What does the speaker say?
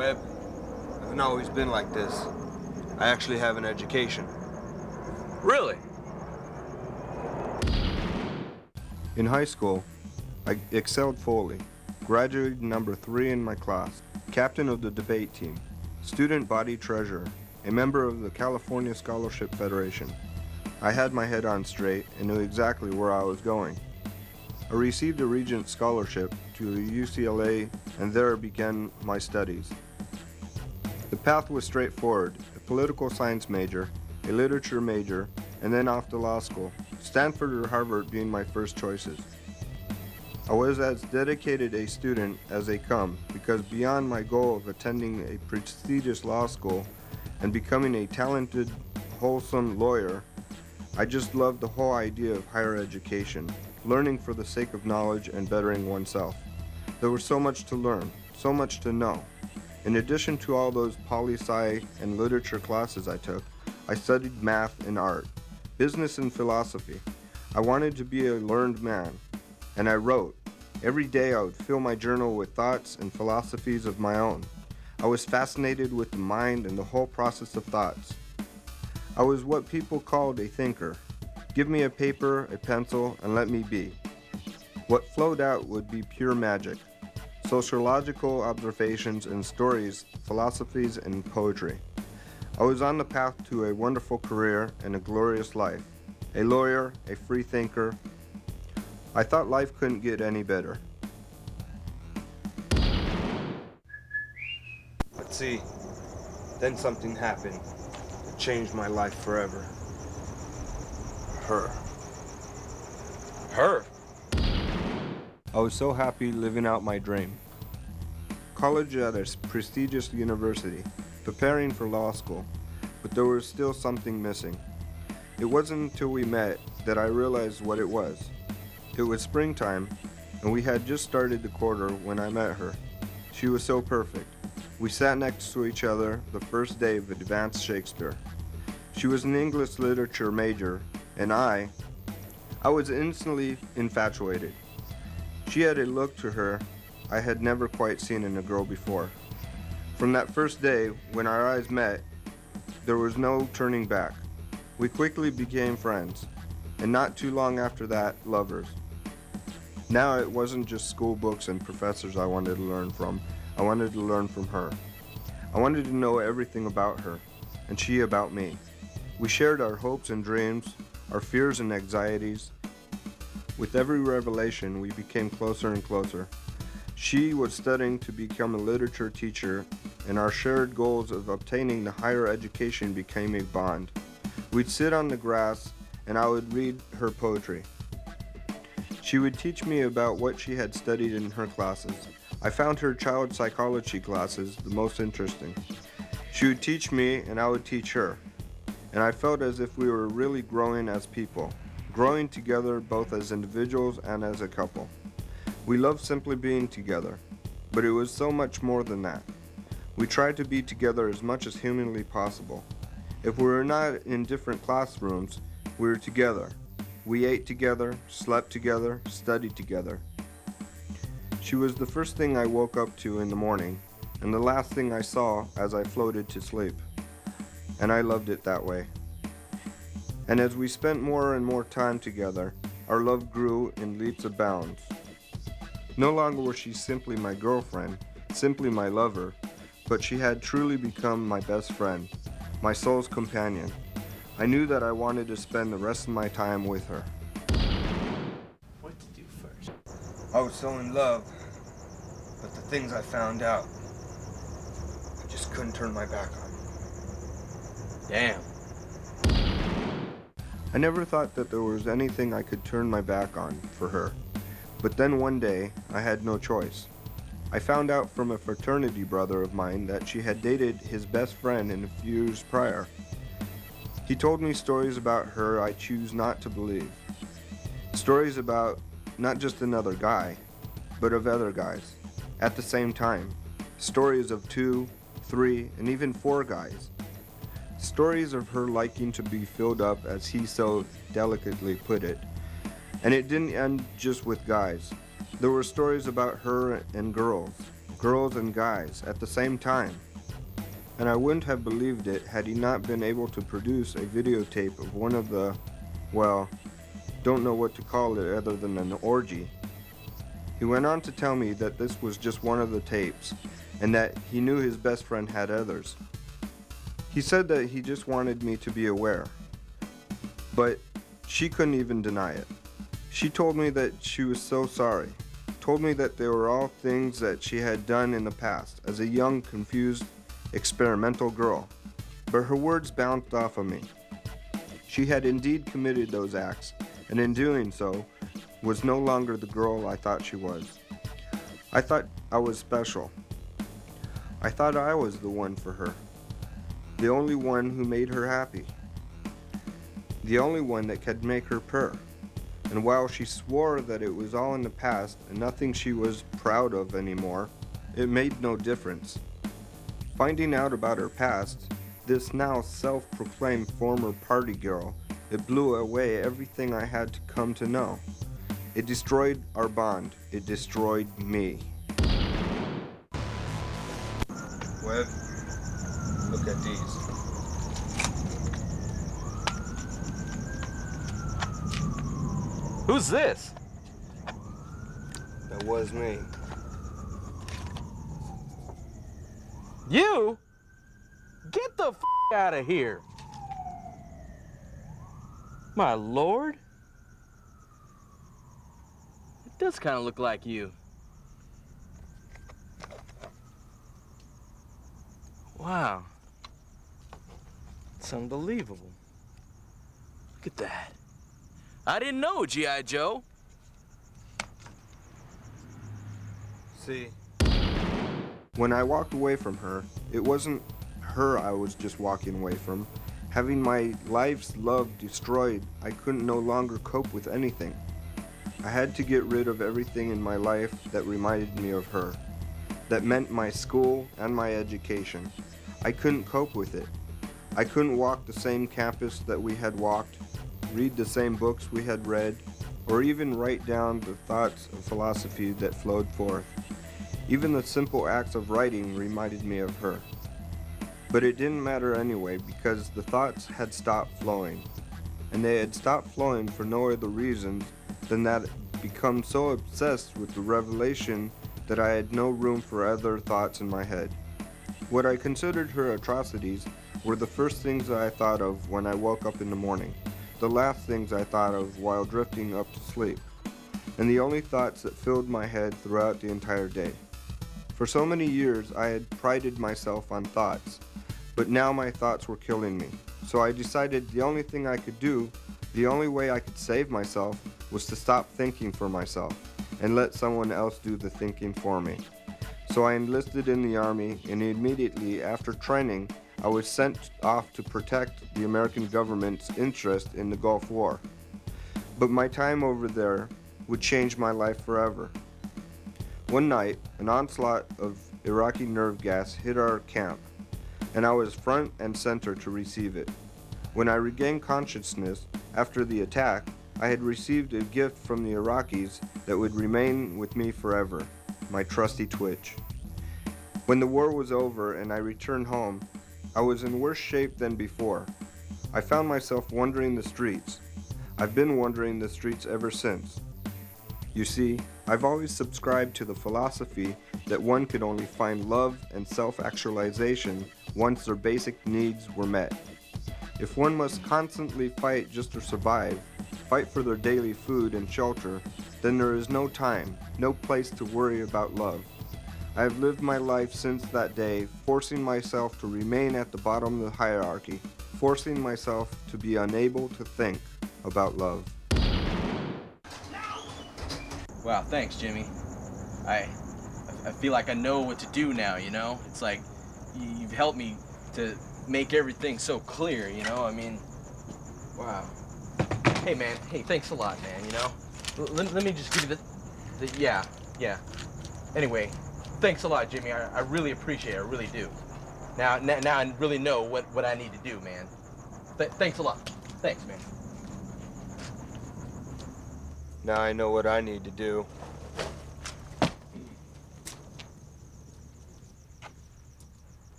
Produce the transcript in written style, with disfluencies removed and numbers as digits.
Webb, I haven't always been like this. I actually have an education. Really? In high school, I excelled fully, graduated number 3 in my class, captain of the debate team, student body treasurer, a member of the California Scholarship Federation. I had my head on straight and knew exactly where I was going. I received a Regent Scholarship to UCLA and there began my studies. The path was straightforward, a political science major, a literature major, and then off to law school, Stanford or Harvard being my first choices. I was as dedicated a student as they come because beyond my goal of attending a prestigious law school and becoming a talented, wholesome lawyer, I just loved the whole idea of higher education, learning for the sake of knowledge and bettering oneself. There was so much to learn, so much to know. In addition to all those poli-sci and literature classes I took, I studied math and art, business and philosophy. I wanted to be a learned man, and I wrote. Every day I would fill my journal with thoughts and philosophies of my own. I was fascinated with the mind and the whole process of thoughts. I was what people called a thinker. Give me a paper, a pencil, and let me be. What flowed out would be pure magic. Sociological observations and stories, philosophies and poetry. I was on the path to a wonderful career and a glorious life. A lawyer, a free thinker. I thought life couldn't get any better. Let's see. Then something happened. It changed my life forever. Her. Her? I was so happy living out my dream. College at a prestigious university, preparing for law school, but there was still something missing. It wasn't until we met that I realized what it was. It was springtime, and we had just started the quarter when I met her. She was so perfect. We sat next to each other the first day of advanced Shakespeare. She was an English literature major, and I was instantly infatuated. She had a look to her I had never quite seen in a girl before. From that first day, when our eyes met, there was no turning back. We quickly became friends, and not too long after that, lovers. Now it wasn't just school books and professors I wanted to learn from. I wanted to learn from her. I wanted to know everything about her, and she about me. We shared our hopes and dreams, our fears and anxieties. With every revelation, we became closer and closer. She was studying to become a literature teacher, and our shared goals of obtaining the higher education became a bond. We'd sit on the grass, and I would read her poetry. She would teach me about what she had studied in her classes. I found her child psychology classes the most interesting. She would teach me, and I would teach her. And I felt as if we were really growing as people, growing together both as individuals and as a couple. We loved simply being together, but it was so much more than that. We tried to be together as much as humanly possible. If we were not in different classrooms, we were together. We ate together, slept together, studied together. She was the first thing I woke up to in the morning, and the last thing I saw as I floated to sleep. And I loved it that way. And as we spent more and more time together, our love grew in leaps and bounds. No longer was she simply my girlfriend, simply my lover, but she had truly become my best friend, my soul's companion. I knew that I wanted to spend the rest of my time with her. What to do first? I was so in love, but the things I found out, I just couldn't turn my back on. Damn. I never thought that there was anything I could turn my back on for her. But then one day, I had no choice. I found out from a fraternity brother of mine that she had dated his best friend in a few years prior. He told me stories about her I choose not to believe. Stories about not just another guy, but of other guys, at the same time. Stories of 2, 3, and even 4 guys. Stories of her liking to be filled up, as he so delicately put it. And it didn't end just with guys. There were stories about her and girls, girls and guys, at the same time. And I wouldn't have believed it had he not been able to produce a videotape of one of the, well, don't know what to call it other than an orgy. He went on to tell me that this was just one of the tapes, and that he knew his best friend had others. He said that he just wanted me to be aware, but she couldn't even deny it. She told me that she was so sorry, told me that they were all things that she had done in the past as a young, confused, experimental girl, but her words bounced off of me. She had indeed committed those acts, and in doing so, was no longer the girl I thought she was. I thought I was special. I thought I was the one for her, the only one who made her happy, the only one that could make her purr. And while she swore that it was all in the past and nothing she was proud of anymore, it made no difference. Finding out about her past, this now self-proclaimed former party girl, it blew away everything I had to come to know. It destroyed our bond. It destroyed me. Webb, look at these. Who's this? That was me. You? Get the f out of here. My lord? It does kind of look like you. Wow. It's unbelievable. Look at that. I didn't know, G.I. Joe. See, when I walked away from her, it wasn't her I was just walking away from. Having my life's love destroyed, I couldn't no longer cope with anything. I had to get rid of everything in my life that reminded me of her, that meant my school and my education. I couldn't cope with it. I couldn't walk the same campus that we had walked, read the same books we had read, or even write down the thoughts of philosophy that flowed forth. Even the simple acts of writing reminded me of her. But it didn't matter anyway, because the thoughts had stopped flowing. And they had stopped flowing for no other reason than that I'd become so obsessed with the revelation that I had no room for other thoughts in my head. What I considered her atrocities were the first things that I thought of when I woke up in the morning, the last things I thought of while drifting up to sleep, and the only thoughts that filled my head throughout the entire day. For so many years I had prided myself on thoughts, but now my thoughts were killing me. So I decided the only thing I could do, the only way I could save myself, was to stop thinking for myself and let someone else do the thinking for me. So I enlisted in the Army, and immediately after training, I was sent off to protect the American government's interest in the Gulf War. But my time over there would change my life forever. One night, an onslaught of Iraqi nerve gas hit our camp, and I was front and center to receive it. When I regained consciousness after the attack, I had received a gift from the Iraqis that would remain with me forever, my trusty Twitch. When the war was over and I returned home, I was in worse shape than before. I found myself wandering the streets. I've been wandering the streets ever since. You see, I've always subscribed to the philosophy that one could only find love and self-actualization once their basic needs were met. If one must constantly fight just to survive, fight for their daily food and shelter, then there is no time, no place to worry about love. I have lived my life since that day, forcing myself to remain at the bottom of the hierarchy, forcing myself to be unable to think about love. Wow, thanks, Jimmy. I feel like I know what to do now, you know? It's like you've helped me to make everything so clear, you know? I mean, wow. Hey, man. Hey, thanks a lot, man, you know? Let me just give you yeah. Anyway, thanks a lot, Jimmy. I really appreciate it. I really do. Now I really know what I need to do, man. Thanks a lot. Thanks, man. Now I know what I need to do.